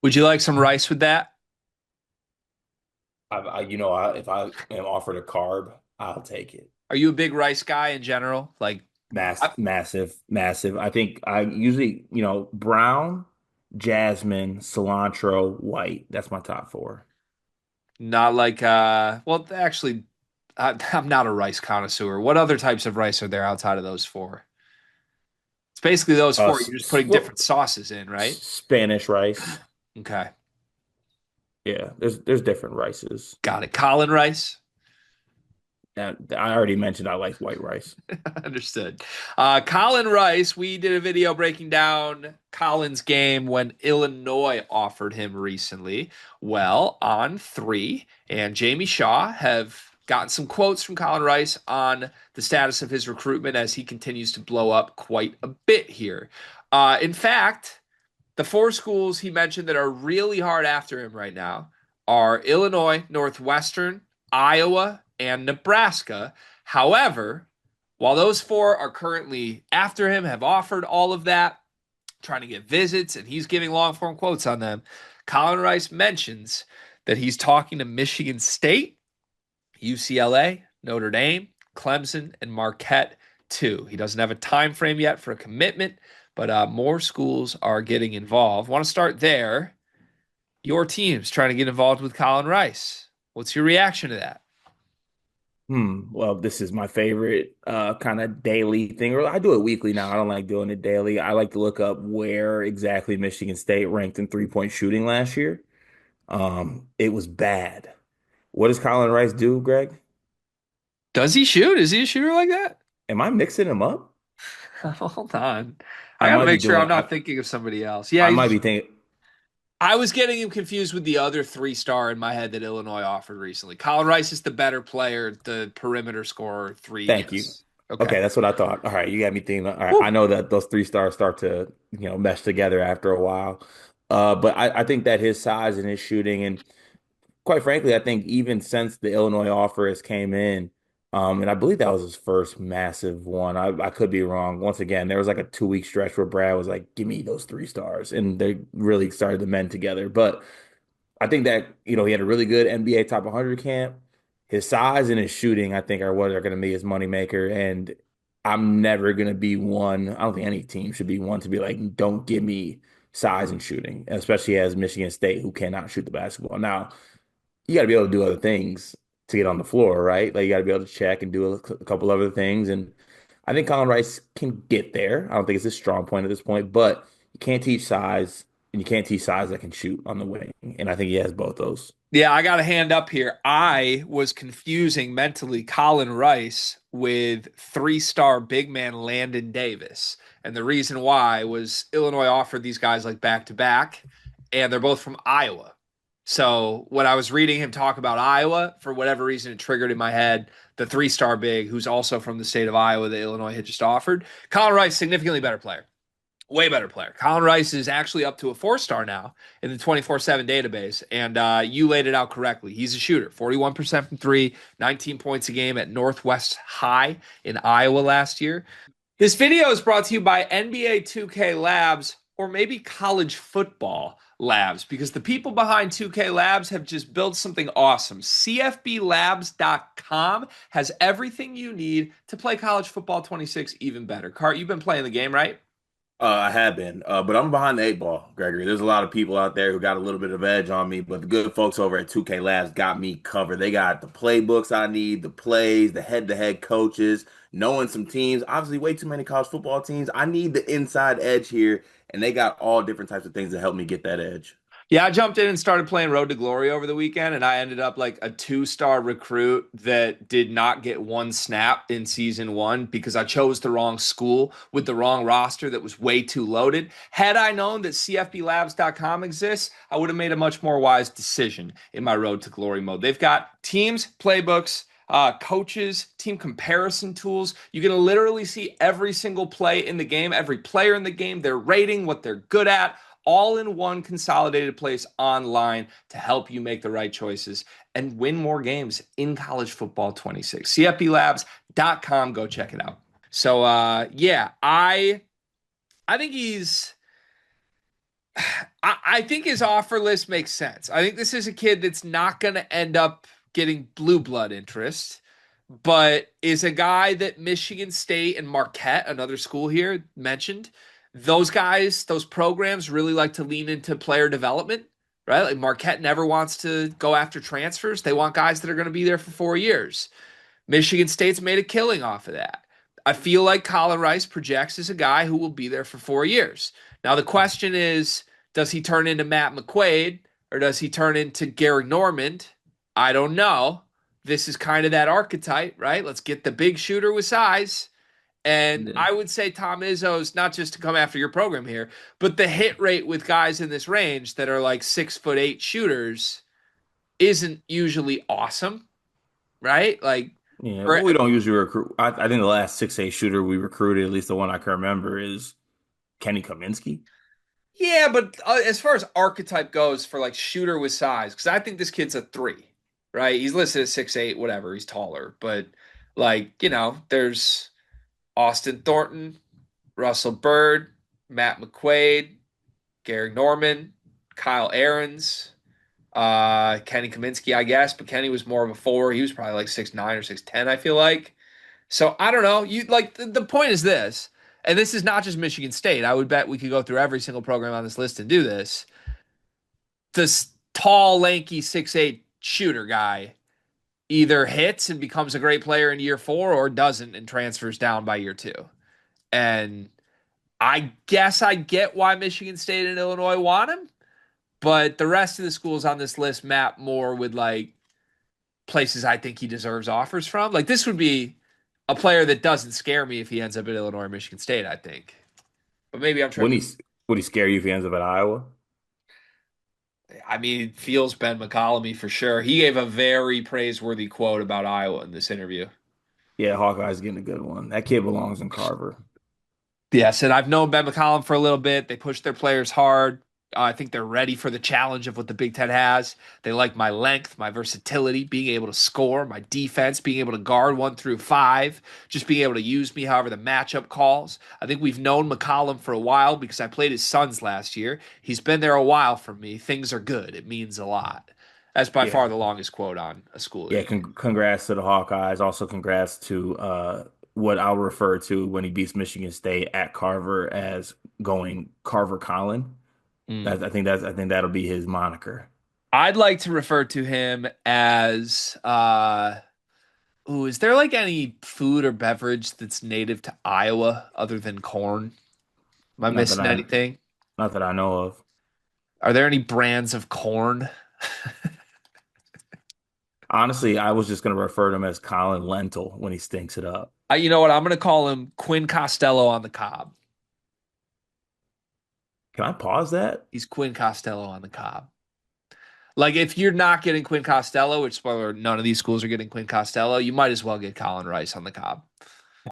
Would you like some rice with that? If I am offered a carb, I'll take it. Are you a big rice guy in general? Massive, massive. I think I usually, brown, jasmine, cilantro, white. That's my top four. Not like well, actually, I'm not a rice connoisseur. What other types of rice are there outside of those four? It's basically those four. You're just putting different sauces in, right? Spanish rice. Okay, Yeah, there's different rices. got it. Colin Rice. I already mentioned I like white rice. Understood. Colin Rice, we did a video breaking down Colin's game when Illinois offered him recently. Well, on three, and Jamie Shaw have gotten some quotes from Colin Rice on the status of his recruitment as he continues to blow up quite a bit here. In fact, the four schools he mentioned that are really hard after him right now are Illinois, Northwestern, Iowa, and Nebraska. However, while those four are currently after him, have offered all of that, trying to get visits, and he's giving long form quotes on them, Colin Rice mentions that he's talking to Michigan State, UCLA, Notre Dame, Clemson, and Marquette too. He doesn't have a time frame yet for a commitment, but more schools are getting involved. Want to start there? Your team's trying to get involved with Colin Rice. What's your reaction to that? Well, this is my favorite kind of daily thing. Or I do it weekly now. I don't like doing it daily. I like to look up where exactly Michigan State ranked in three-point shooting last year. It was bad. What does Colin Rice do, Greg? Does he shoot? Is he a shooter like that? Am I mixing him up? Hold on. I I got to might be make sure doing I'm not thinking of somebody else. Yeah, I might be thinking, I was getting him confused with the other three-star in my head that Illinois offered recently. Colin Rice is the better player, the perimeter scorer, three. thank you. Yes. Okay. Okay, that's what I thought. All right, you got me thinking. All right, I Woo. know that those three stars start to, mesh together after a while. But I think that his size and his shooting and quite frankly, I think even since the Illinois offer has came in, and I believe that was his first massive one. I could be wrong. Once again, there was like a 2 week stretch where Brad was like, "Give me those three stars," and they really started to mend together. But I think that he had a really good NBA top 100 camp. His size and his shooting, I think, are what are going to be his moneymaker. And I'm never going to be one. I don't think any team should be one to be like, "Don't give me size and shooting," especially as Michigan State, who cannot shoot the basketball now you got to be able to do other things to get on the floor, right? Like you got to be able to check and do a couple other things. And I think Colin Rice can get there. I don't think it's his strong point at this point, but you can't teach size and you can't teach size that can shoot on the wing. And I think he has both those. Yeah, I got a hand up here. I was confusing mentally Colin Rice with three-star big man Landon Davis. And the reason why was Illinois offered these guys like back to back, and they're both from Iowa. So when I was reading him talk about Iowa, for whatever reason, it triggered in my head the three-star big, who's also from the state of Iowa that Illinois had just offered. Colin Rice, significantly better player. Way better player. Colin Rice is actually up to a four-star now in the 24/7 database, and you laid it out correctly. He's a shooter, 41% from three, 19 points a game at Northwest High in Iowa last year. This video is brought to you by NBA 2K Labs or maybe college football labs because the people behind 2K Labs have just built something awesome. CFBLabs.com has everything you need to play college football 26 even better. Cart, you've been playing the game, right? I have been, but I'm behind the eight ball, Gregory. There's a lot of people out there who got a little bit of edge on me, but the good folks over at 2K Labs got me covered. They got the playbooks I need, the plays, the head-to-head coaches, knowing some teams. Obviously, way too many college football teams. I need the inside edge here, and they got all different types of things to help me get that edge. Yeah, I jumped in and started playing Road to Glory over the weekend, and I ended up like a two-star recruit that did not get one snap in season one because I chose the wrong school with the wrong roster that was way too loaded. Had I known that CFBLabs.com exists, I would have made a much more wise decision in my Road to Glory mode. They've got teams, playbooks, coaches, team comparison tools. You can literally see every single play in the game, every player in the game, their rating, what they're good at, all in one consolidated place online to help you make the right choices and win more games in college football 26. CFBLabs.com. Go check it out. So yeah, I think he's I think his offer list makes sense. I think this is a kid that's not going to end up getting blue blood interest, but is a guy that Michigan State and Marquette, another school here, mentioned. Those guys, those programs really like to lean into player development, right? Like Marquette never wants to go after transfers. They want guys that are going to be there for 4 years. Michigan State's made a killing off of that. I feel like Colin Rice projects as a guy who will be there for 4 years. Now, the question is, does he turn into Matt McQuaid or does he turn into Gary Normand? I don't know. This is kind of that archetype, right? Let's get the big shooter with size. And Yeah. I would say Tom Izzo's not just to come after your program here, but the hit rate with guys in this range that are like 6'8" shooters isn't usually awesome, right? Like, Yeah, or but we don't usually recruit. I think the last 6'8" shooter we recruited, at least the one I can remember, is Kenny Kaminsky. yeah, but as far as archetype goes for like shooter with size, because I think this kid's a three, right? He's listed as 6'8", whatever. He's taller, but like there's Austin Thornton, Russell Bird, Matt McQuaid, Gary Norman, Kyle Ahrens, Kenny Kaminsky, I guess, but Kenny was more of a four. He was probably like 6'9" or 6'10", I feel like. So I don't know. You like the point is this, and this is not just Michigan State. I would bet we could go through every single program on this list and do this. This tall, lanky 6'8" shooter guy either hits and becomes a great player in year 4 or doesn't and transfers down by year 2. And I guess I get why Michigan State and Illinois want him, but the rest of the schools on this list map more with like places I think he deserves offers from. Like this would be a player that doesn't scare me if he ends up at Illinois or Michigan State, I think. But maybe I'm Wouldn't tripping. he would he scare you if he ends up at Iowa? I mean, it feels Ben McCollum for sure. He gave a very praiseworthy quote about Iowa in this interview. Yeah, Hawkeye's getting a good one. That kid belongs in Carver. Yes, and I've known Ben McCollum for a little bit. They push their players hard. I think they're ready for the challenge of what the Big Ten has. They like my length, my versatility, being able to score, my defense, being able to guard 1 through 5, just being able to use me however the matchup calls. I think we've known McCollum for a while because I played his sons last year. He's been there a while for me. Things are good. It means a lot. That's by Yeah. far the longest quote on a school Yeah, name. congrats to the Hawkeyes. Also, congrats to what I'll refer to when he beats Michigan State at Carver as going Carver Colin. Mm. I think that'll be his moniker. I'd like to refer to him as ooh, is there like any food or beverage that's native to Iowa other than corn? Am I Not that missing I anything? not that I know of. Are there any brands of corn? Honestly, I was just gonna refer to him as Colin Lentil when he stinks it up. You know what? I'm gonna call him Quinn Costello on the Cob. Can I pause that? He's Quinn Costello on the Cob. Like if you're not getting Quinn Costello, which spoiler, none of these schools are getting Quinn Costello, you might as well get Colin Rice on the Cob.